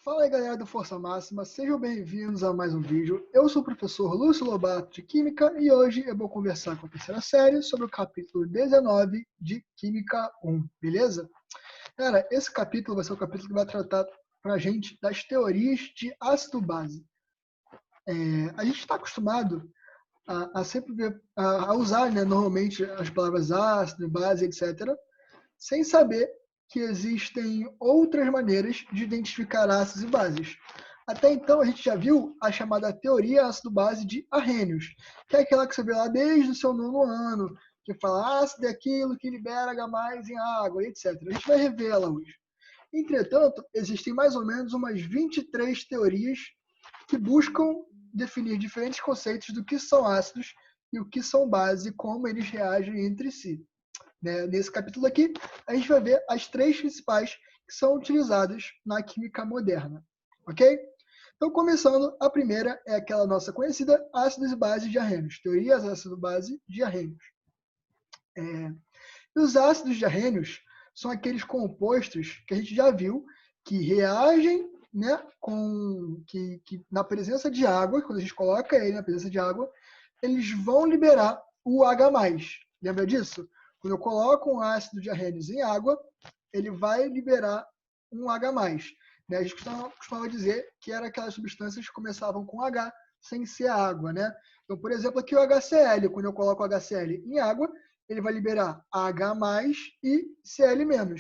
Fala aí, galera do Força Máxima, sejam bem-vindos a mais um vídeo. Eu sou o professor Lúcio Lobato de Química e hoje eu vou conversar com a terceira série sobre o capítulo 19 de Química 1, beleza? Cara, esse capítulo vai ser o capítulo que vai tratar pra gente das teorias de ácido-base. A gente está acostumado a sempre a usar, né, normalmente as palavras ácido, base, etc., sem saber que existem outras maneiras de identificar ácidos e bases. Até então, a gente já viu a chamada teoria ácido-base de Arrhenius, que é aquela que você vê lá desde o seu nono ano, que fala ácido é aquilo que libera H+ em água, etc. A gente vai rever ela hoje. Entretanto, existem mais ou menos umas 23 teorias que buscam definir diferentes conceitos do que são ácidos e o que são base e como eles reagem entre si. Nesse capítulo aqui, a gente vai ver as três principais que são utilizadas na química moderna, ok? Então, começando, a primeira é aquela nossa conhecida ácidos e bases de Arrhenius, teorias ácido-base de Arrhenius. E os ácidos de Arrhenius são aqueles compostos que a gente já viu que reagem, né, que na presença de água, quando a gente coloca ele na presença de água, eles vão liberar o H+. Lembra disso? Quando eu coloco um ácido de Arrhenius em água, ele vai liberar um H+. A gente costumava dizer que eram aquelas substâncias que começavam com H sem ser água, né? Então, por exemplo, aqui o HCl. Quando eu coloco o HCl em água, ele vai liberar H+ e Cl-,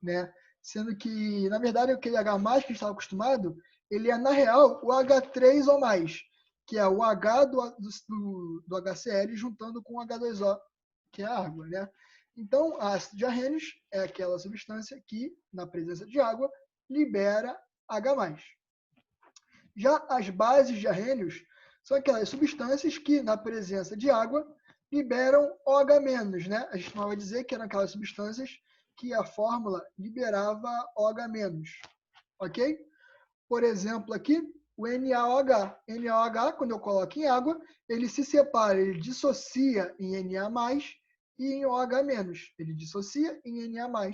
né? Sendo que, na verdade, aquele H+ que a gente estava acostumado, ele é, na real, o H3 ou mais, que é o H do HCl juntando com o H2O, que é a água, né? Então, ácido de Arrhenius é aquela substância que, na presença de água, libera H+. Já as bases de Arrhenius são aquelas substâncias que, na presença de água, liberam OH-, né? A gente vai dizer que eram aquelas substâncias que a fórmula liberava OH-, ok? Por exemplo, aqui, o NaOH. NaOH, quando eu coloco em água, ele se separa, ele dissocia em Na+, e em OH-. Ele dissocia em Na+,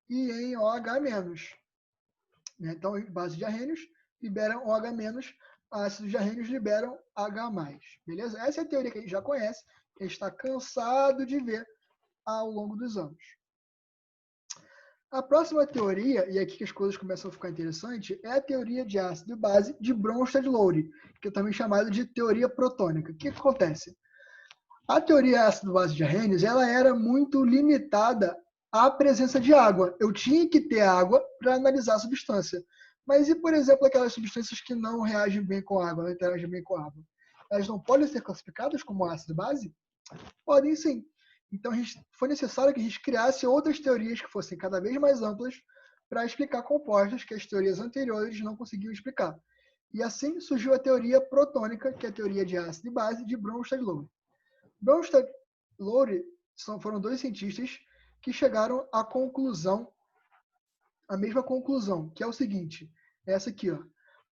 e em OH-. Então, base de Arrhenius liberam OH-, ácidos de Arrhenius liberam H+. Beleza? Essa é a teoria que a gente já conhece, que a gente está cansado de ver ao longo dos anos. A próxima teoria, e aqui que as coisas começam a ficar interessantes, é a teoria de ácido e base de Bronsted-Lowry, que é também chamada de teoria protônica. O que acontece? A teoria ácido-base de Arrhenius, ela era muito limitada à presença de água. Eu tinha que ter água para analisar a substância. Mas e, por exemplo, aquelas substâncias que não reagem bem com água, não interagem bem com água? Elas não podem ser classificadas como ácido-base? Podem sim. Então, foi necessário que a gente criasse outras teorias que fossem cada vez mais amplas para explicar compostos que as teorias anteriores não conseguiam explicar. E assim surgiu a teoria protônica, que é a teoria de ácido e base de Bronsted-Lowry. Bronsted-Lowry foram dois cientistas que chegaram à conclusão, a mesma conclusão, que é o seguinte, essa aqui, ó.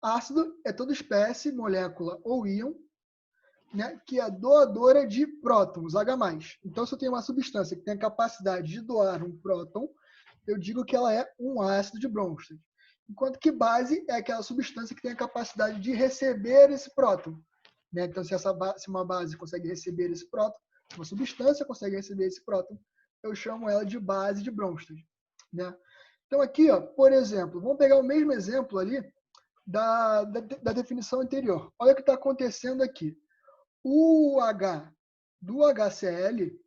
Ácido é toda espécie, molécula ou íon, né, que é doadora de prótons, H+. Então, se eu tenho uma substância que tem a capacidade de doar um próton, eu digo que ela é um ácido de Bronsted. Enquanto que base é aquela substância que tem a capacidade de receber esse próton. Né? Então, se uma base consegue receber esse próton, uma substância consegue receber esse próton, eu chamo ela de base de Bronsted. Né? Então, aqui, ó, por exemplo, vamos pegar o mesmo exemplo ali da definição anterior. Olha o que está acontecendo aqui. O H do HCl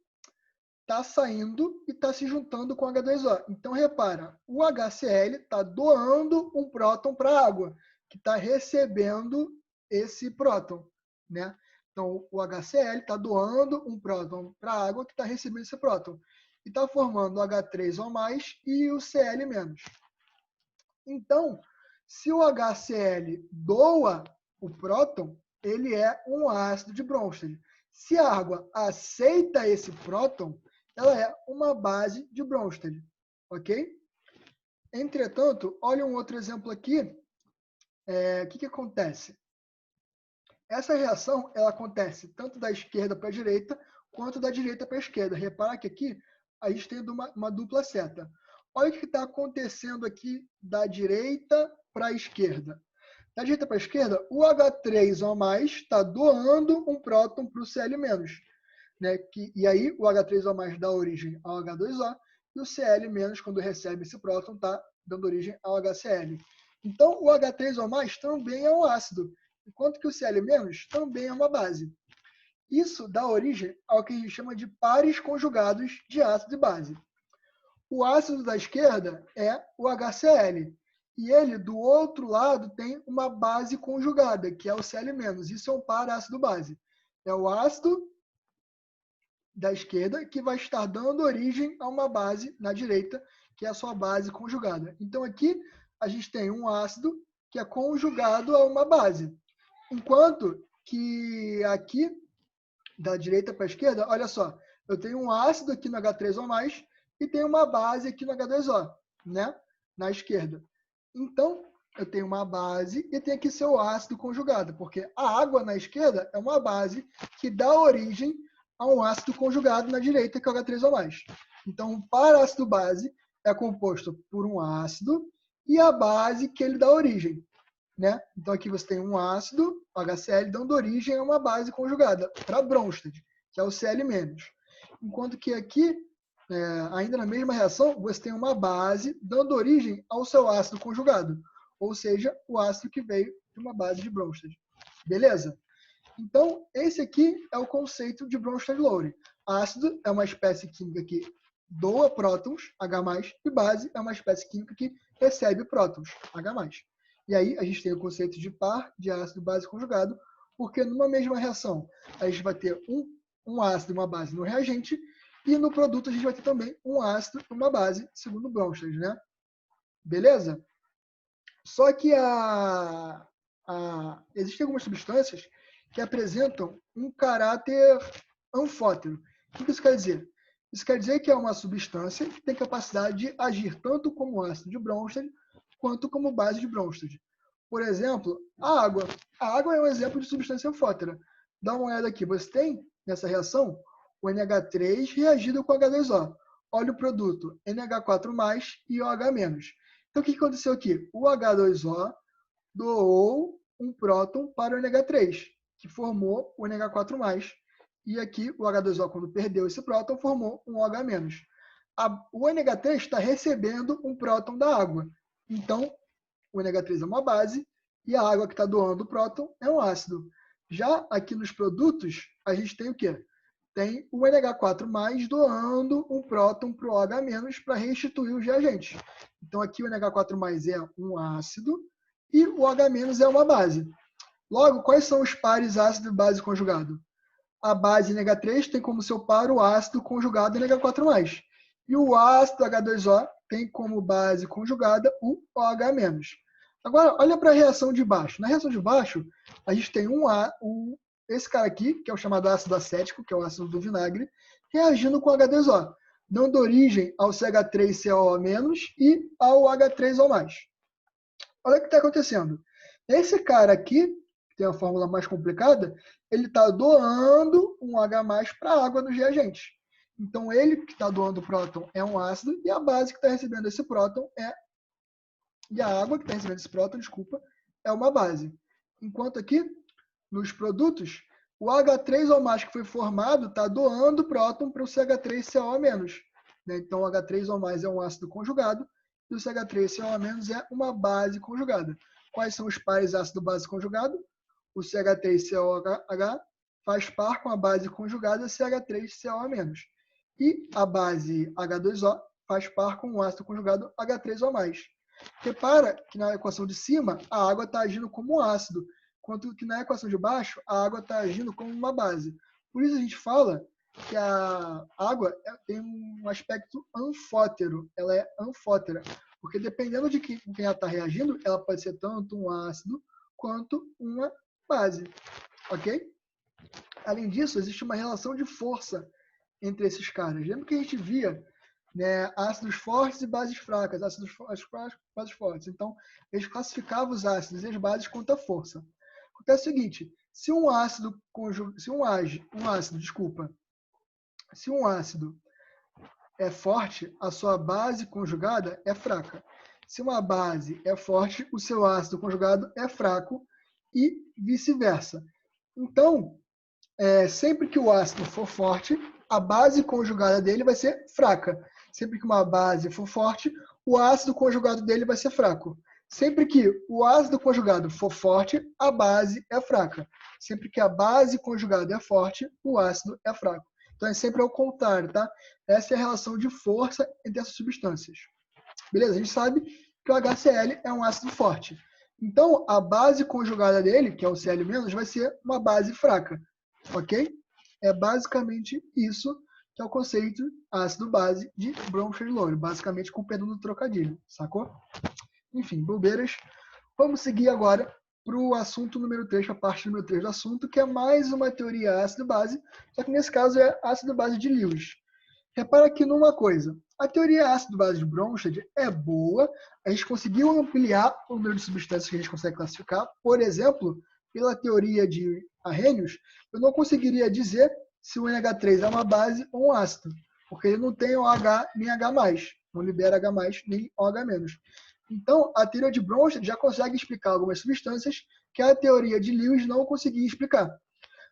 está saindo e está se juntando com o H2O. Então, repara, o HCl está doando um próton para a água, que está recebendo esse próton. Né? Então, o HCl está doando um próton para a água, que está recebendo esse próton. E está formando o H3O+, e o Cl-. Então, se o HCl doa o próton, ele é um ácido de Bronsted. Se a água aceita esse próton, ela é uma base de Bronsted, ok? Entretanto, olha um outro exemplo aqui. O que acontece? Essa reação ela acontece tanto da esquerda para a direita, quanto da direita para a esquerda. Repara que aqui a gente tem uma dupla seta. Olha o que está acontecendo aqui da direita para a esquerda. Da direita para a esquerda, o H3O+, está doando um próton para o Cl-, né? E aí o H3O+ dá origem ao H2O, e o Cl-, quando recebe esse próton, está dando origem ao HCl. Então, o H3O+ também é um ácido, enquanto que o Cl- também é uma base. Isso dá origem ao que a gente chama de pares conjugados de ácido e base. O ácido da esquerda é o HCl, e ele, do outro lado, tem uma base conjugada, que é o Cl-. Isso é um par ácido-base. É o ácido da esquerda que vai estar dando origem a uma base na direita, que é a sua base conjugada. Então, aqui, a gente tem um ácido que é conjugado a uma base. Enquanto que aqui, da direita para a esquerda, olha só, eu tenho um ácido aqui no H3O+, e tenho uma base aqui no H2O, né? Na esquerda. Então, eu tenho uma base e tenho aqui seu ácido conjugado, porque a água na esquerda é uma base que dá origem a um ácido conjugado na direita, que é o H3O+. Então, o par ácido-base é composto por um ácido e a base que ele dá origem, né? Então, aqui você tem um ácido, HCl, dando origem a uma base conjugada, para Bronsted, que é o Cl-. Enquanto que aqui, ainda na mesma reação, você tem uma base dando origem ao seu ácido conjugado, ou seja, o ácido que veio de uma base de Bronsted. Beleza? Então, esse aqui é o conceito de Bronsted-Lowry. Ácido é uma espécie química que doa prótons, H+, e base é uma espécie química que recebe prótons, H+. E aí a gente tem o conceito de par de ácido-base conjugado, porque numa mesma reação a gente vai ter um ácido e uma base no reagente, e no produto a gente vai ter também um ácido e uma base, segundo Bronsted, né? Beleza? Só que existem algumas substâncias que apresentam um caráter anfótero. O que isso quer dizer? Isso quer dizer que é uma substância que tem capacidade de agir tanto como ácido de Bronsted quanto como base de Bronsted. Por exemplo, a água. A água é um exemplo de substância anfótera. Dá uma olhada aqui. Você tem, nessa reação, o NH3 reagido com H2O. Olha o produto, NH4+, e OH-. Então, o que aconteceu aqui? O H2O doou um próton para o NH3, que formou o NH4+. E aqui, o H2O, quando perdeu esse próton, formou um OH-. O NH3 está recebendo um próton da água. Então, o NH3 é uma base e a água que está doando o próton é um ácido. Já aqui nos produtos, a gente tem o quê? Tem o NH4+, doando um próton para o OH- para restituir os reagentes. Então, aqui o NH4+ é um ácido e o OH- é uma base. Logo, quais são os pares ácido e base conjugado? A base NH3 tem como seu par o ácido conjugado NH4+. E o ácido H2O tem como base conjugada o OH-. Agora, olha para a reação de baixo. Na reação de baixo, a gente tem esse cara aqui, que é o chamado ácido acético, que é o ácido do vinagre, reagindo com H2O, dando origem ao CH3COO- e ao H3O+. Olha o que está acontecendo. Esse cara aqui, que tem a fórmula mais complicada, ele está doando um H+ para a água dos reagentes. Então, ele que está doando o próton é um ácido e a base que está recebendo esse próton e a água que está recebendo esse próton, desculpa, é uma base. Enquanto aqui, nos produtos, o H3O+ que foi formado está doando o próton para o CH3COO-. Né? Então, o H3O+ é um ácido conjugado e o CH3COO- é uma base conjugada. Quais são os pares ácido-base conjugado? O CH3COH faz par com a base conjugada CH3COO-. E a base H2O faz par com o ácido conjugado H3O+. Repara que na equação de cima, a água está agindo como um ácido, enquanto que na equação de baixo, a água está agindo como uma base. Por isso a gente fala que a água tem um aspecto anfótero, ela é anfótera, porque dependendo de quem ela está reagindo, ela pode ser tanto um ácido quanto uma base, ok? Além disso, existe uma relação de força entre esses caras. Lembra que a gente via, né, ácidos fortes e bases fracas, ácidos fracos, bases fortes. Então, eles classificavam os ácidos e as bases quanto à força. Acontece o seguinte, se um ácido é forte, a sua base conjugada é fraca. se uma base é forte, o seu ácido conjugado é fraco e vice-versa. Então, sempre que o ácido for forte, a base conjugada dele vai ser fraca. Sempre que uma base for forte, o ácido conjugado dele vai ser fraco. Sempre que o ácido conjugado for forte, a base é fraca. Sempre que a base conjugada é forte, o ácido é fraco. Então é sempre ao contrário, tá? Essa é a relação de força entre essas substâncias. Beleza? A gente sabe que o HCl é um ácido forte. Então, a base conjugada dele, que é o Cl-, vai ser uma base fraca. Ok? É basicamente isso que é o conceito ácido-base de Bronsted-Lowry. Basicamente com o perdão do trocadilho. Sacou? Enfim, bobeiras. Vamos seguir agora para o assunto número 3, a parte número 3 do assunto, que é mais uma teoria ácido-base, só que nesse caso é ácido-base de Lewis. Repara aqui numa coisa. A teoria ácido-base de Bronsted é boa, a gente conseguiu ampliar o número de substâncias que a gente consegue classificar. Por exemplo, pela teoria de Arrhenius, eu não conseguiria dizer se o NH3 é uma base ou um ácido, porque ele não tem OH nem H+, não libera H+, nem OH-. Então, a teoria de Bronsted já consegue explicar algumas substâncias que a teoria de Lewis não conseguia explicar.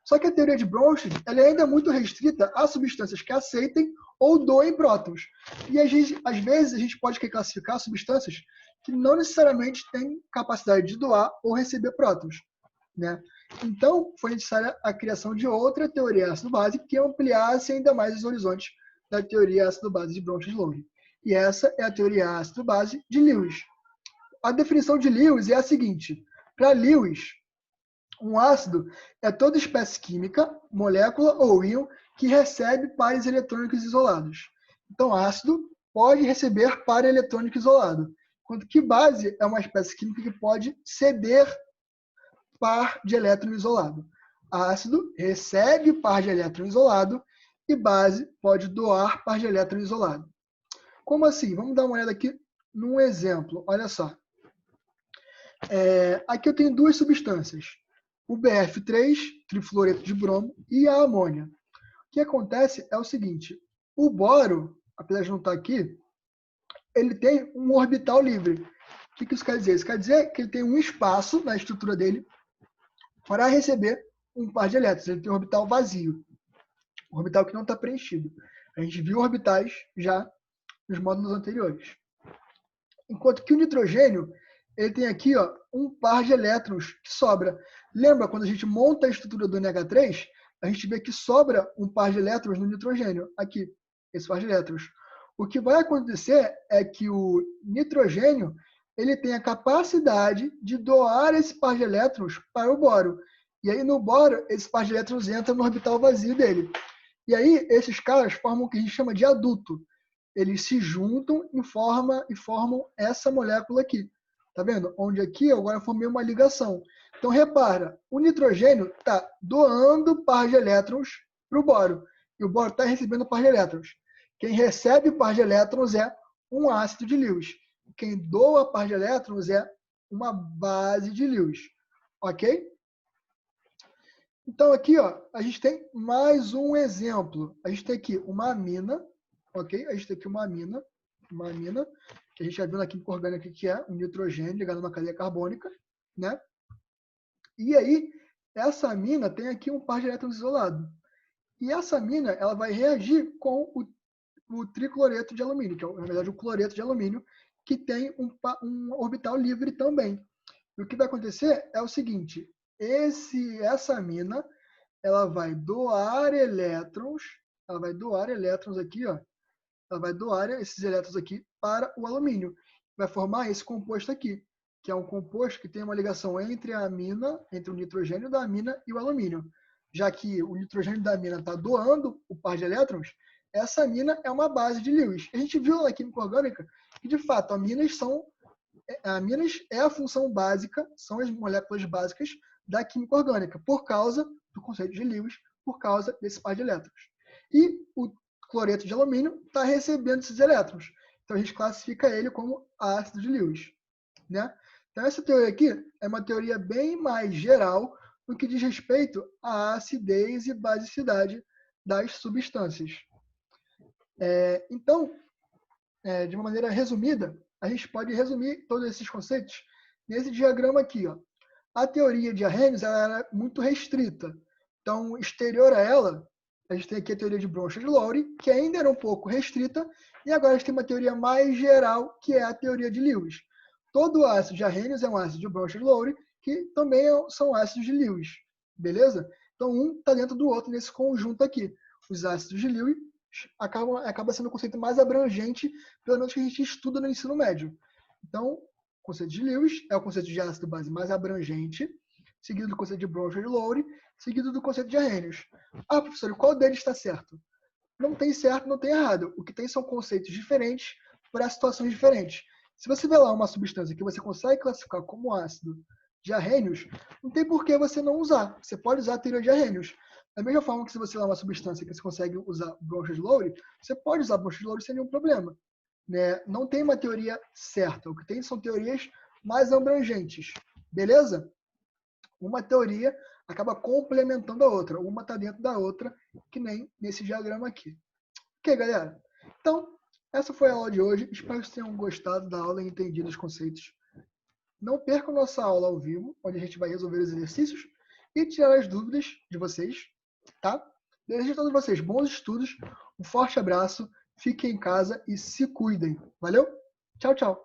Só que a teoria de Bronsted ela é ainda muito restrita a substâncias que aceitem ou doem prótons. E às vezes a gente pode classificar substâncias que não necessariamente têm capacidade de doar ou receber prótons. Né? Então, foi necessária a criação de outra teoria ácido-base que ampliasse ainda mais os horizontes da teoria ácido-base de Bronsted-Lowry. E essa é a teoria ácido-base de Lewis. A definição de Lewis é a seguinte. Para Lewis, um ácido é toda espécie química, molécula ou íon que recebe pares eletrônicos isolados. Então, ácido pode receber par eletrônico isolado, enquanto que base é uma espécie química que pode ceder par de elétron isolado. Ácido recebe par de elétron isolado e base pode doar par de elétron isolado. Como assim? Vamos dar uma olhada aqui num exemplo. Olha só. Aqui eu tenho duas substâncias. O BF3, trifluoreto de bromo, e a amônia. O que acontece é o seguinte, o boro, apesar de não estar aqui, ele tem um orbital livre. O que isso quer dizer? Isso quer dizer que ele tem um espaço na estrutura dele para receber um par de elétrons. Ele tem um orbital vazio, um orbital que não está preenchido. A gente viu orbitais já nos módulos anteriores. Enquanto que o nitrogênio, ele tem aqui um par de elétrons que sobra. Lembra quando a gente monta a estrutura do NH3, a gente vê que sobra um par de elétrons no nitrogênio. Aqui, esse par de elétrons. O que vai acontecer é que o nitrogênio ele tem a capacidade de doar esse par de elétrons para o boro. E aí no boro, esse par de elétrons entra no orbital vazio dele. E aí esses caras formam o que a gente chama de aduto. Eles se juntam e formam essa molécula aqui. Tá vendo? Onde aqui eu agora formei uma ligação. Então repara, o nitrogênio está doando par de elétrons para o boro. E o boro está recebendo par de elétrons. Quem recebe par de elétrons é um ácido de Lewis. Quem doa par de elétrons é uma base de Lewis. Ok? Então aqui a gente tem mais um exemplo. A gente tem aqui uma amina. Ok? A gente tem aqui uma amina, que a gente já viu na química orgânica que é um nitrogênio ligado a uma cadeia carbônica, né? E aí, essa amina tem aqui um par de elétrons isolado. E essa amina, ela vai reagir com o tricloreto de alumínio, que é, na verdade, o cloreto de alumínio, que tem um orbital livre também. E o que vai acontecer é o seguinte, essa amina, ela vai doar elétrons aqui, ela vai doar esses elétrons aqui para o alumínio. Vai formar esse composto aqui, que é um composto que tem uma ligação entre a amina, entre o nitrogênio da amina e o alumínio. Já que o nitrogênio da amina está doando o par de elétrons, essa amina é uma base de Lewis. A gente viu na química orgânica que, de fato, aminas é a função básica, são as moléculas básicas da química orgânica, por causa do conceito de Lewis, por causa desse par de elétrons. E o cloreto de alumínio está recebendo esses elétrons. Então, a gente classifica ele como ácido de Lewis. Né? Então, essa teoria aqui é uma teoria bem mais geral no que diz respeito à acidez e basicidade das substâncias. Então, de uma maneira resumida, a gente pode resumir todos esses conceitos nesse diagrama aqui, ó. A teoria de Arrhenius ela era muito restrita. Então, exterior a ela, a gente tem aqui a teoria de Bronsted-Lowry, que ainda era um pouco restrita, e agora a gente tem uma teoria mais geral, que é a teoria de Lewis. Todo ácido de Arrhenius é um ácido de Bronsted-Lowry, que também são ácidos de Lewis, beleza? Então, um está dentro do outro nesse conjunto aqui. Os ácidos de Lewis acaba sendo o conceito mais abrangente, pelo menos que a gente estuda no ensino médio. Então, o conceito de Lewis é o conceito de ácido base mais abrangente, seguido do conceito de Bronsted-Lowry, seguido do conceito de Arrhenius. Ah, professor, qual deles está certo? Não tem certo, não tem errado. O que tem são conceitos diferentes para situações diferentes. Se você vê lá uma substância que você consegue classificar como ácido de Arrhenius, não tem por que você não usar. Você pode usar a teoria de Arrhenius. Da mesma forma que se você vê lá uma substância que você consegue usar Bronsted-Lowry, você pode usar Bronsted-Lowry sem nenhum problema. Né? Não tem uma teoria certa. O que tem são teorias mais abrangentes. Beleza? Uma teoria acaba complementando a outra. Uma está dentro da outra, que nem nesse diagrama aqui. Ok, galera? Então, essa foi a aula de hoje. Espero que vocês tenham gostado da aula e entendido os conceitos. Não percam nossa aula ao vivo, onde a gente vai resolver os exercícios e tirar as dúvidas de vocês, tá? Desejo a todos vocês bons estudos, um forte abraço, fiquem em casa e se cuidem. Valeu? Tchau, tchau!